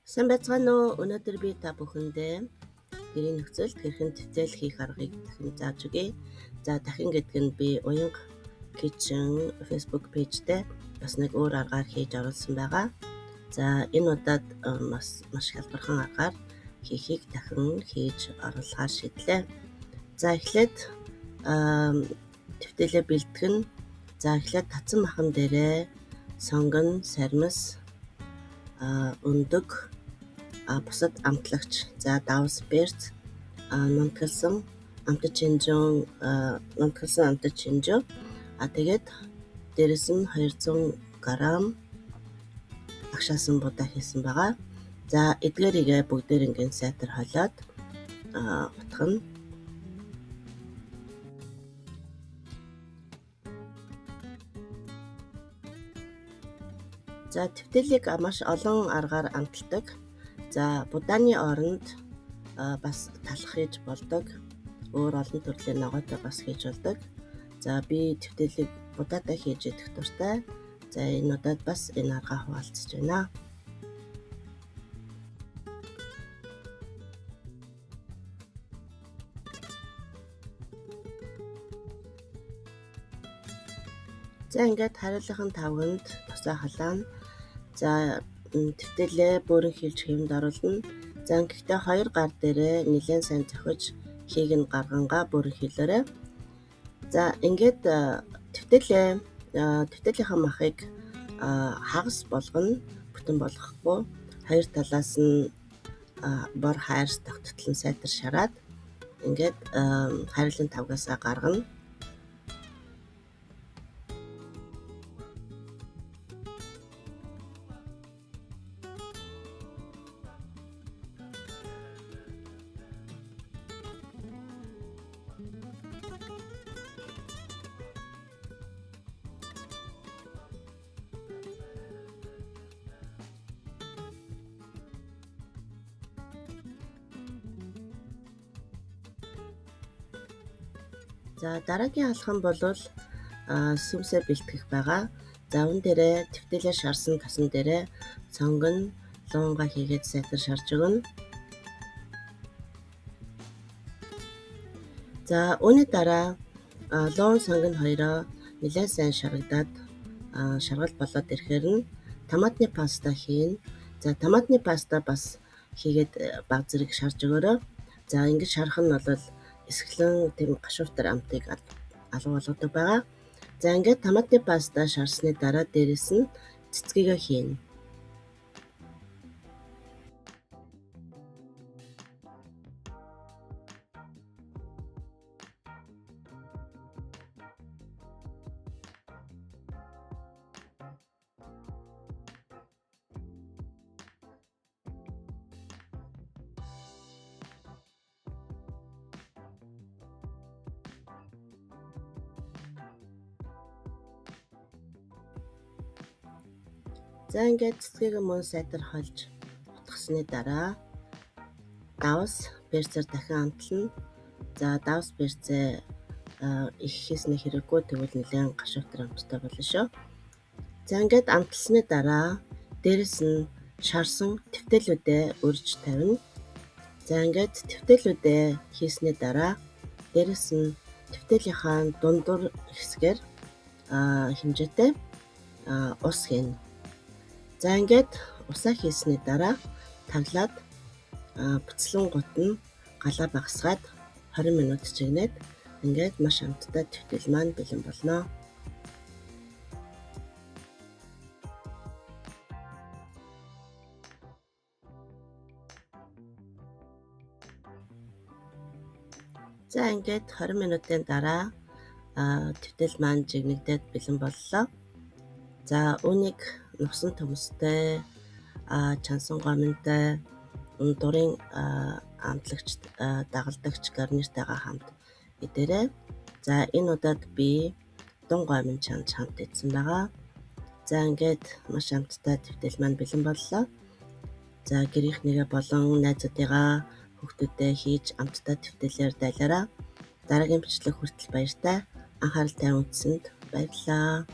Сайн байцгаана уу? Өнөөдөр би та бүхэндээ гэрийн нөхцөлд хэрхэн тэтэл хийх аргыг дахин зааж өгье. За дахин гэдэг нь би Уянга Kitchen Facebook пэйжтэй бас нэг өөр аргаар хийж оруулсан байгаа. За энэ удаад маш хялбархан аргаар хийхийг дахин хийж оруулахаар шийдлээ. За эхлээд тэмдэлээ бэлтгэн. За эхлээд татсан махан дээрээ сонгон, сармис, өндөг, бусад амтлагч, за давс берц, нунтгалсан амтаж шинжүү, тэгээд дээрэс нь 200 г агшаасан будаа хийсэн байгаа. За эдгээрийгээ бүгдээр ингээд сайтар холиод утгана. За тэмдэлийг маш олон аргаар амталдаг. За будааны оронд бас талах хийж болдог. Өөр олон төрлийн ногоотой бас хийж болдог. За би тэмдэлийг будаатай хийж идэх дуртай. За энэ удаад бас энэ аргаа хуваалцаж байна. За ингээд хариулгын тавганд тусаа халаана. За тэмдэлээ бүрэн хилж хэмд оруулна. За гэхдээ 2 гар дээрээ нэлээд сайн зохиж хийг нь гаргангаа бүрэн хилээрэй. За ингээд тэмдэлийнхаа махыг хагас болгоно, бүтэн болгохгүй. 2 талаас нь бор хайрс тогттлон сайтар шараад ингээд хариулгын тавгаасаа гаргана. За дараагийн алхам бол сүмсээ бэлтгэх байгаа. За үүн дээрээ тэмдэлээ шарсан тасан дээрээ сонгон луунгаа хийгээд сайтар шарж өгнө. За үүний дараа луун сонгон хоёроо нэлээд сайн шаргадаад шаргал болоод ирэхээр нь томатны паста хийнэ. За томатны паста бас хийгээд баг зэрэг шарж өгөөрэй. За ингэж шарах нь бол эсгэлэн тийм гашууфтар амтыг алга болгодог байгаа. За ингээд томатны паста шарсны дараа дээрэс нь цэцгийгээ хийнэ. За ингээд цэцгийг мөн сайтар хольж утгасны дараа давс берцээр дахин амтлана. За давс берцээ их хийсний хэрэггүй, тэгвэл нэлээд гашууфтар амттай болно шүү. За ингээд амтлсны дараа дээрэс нь шарсан тэмдэлүүдээ өрж тавина. За ингээд тэмдэлүүдээ хийсний дараа дээрэс нь тэмдэлийнхаа дундуур хэсгээр хэмжээтэй ус хийнэ. За ингээд усаа хийсний дараа таглаад буцлан гутна, галаа багасгаад 20 минут чигнээд ингээд маш амттай тэмдэл маань бэлэн болно. За ингээд 20 минутын дараа тэмдэл маань жигнэгдээд бэлэн боллоо. За үүнийг нугсан төмөстэй, чансан гомонтой, дурын амтлагч, дагалдагч гарниртайгаа хамт идээрэй. За энэ удаад би дун гомон чанж хамт идсэн байгаа. За ингээд маш амттай тэмдэл маань бэлэн боллоо. За гэрийнхнийгээ болон найзуудыгаа хүүхдүүдэд хийж амттай тэмдэлээр дайлаараа. Дараагийн бичлэг хүртэл баяртай. Анхаарал тавин үзсэнд баярлалаа.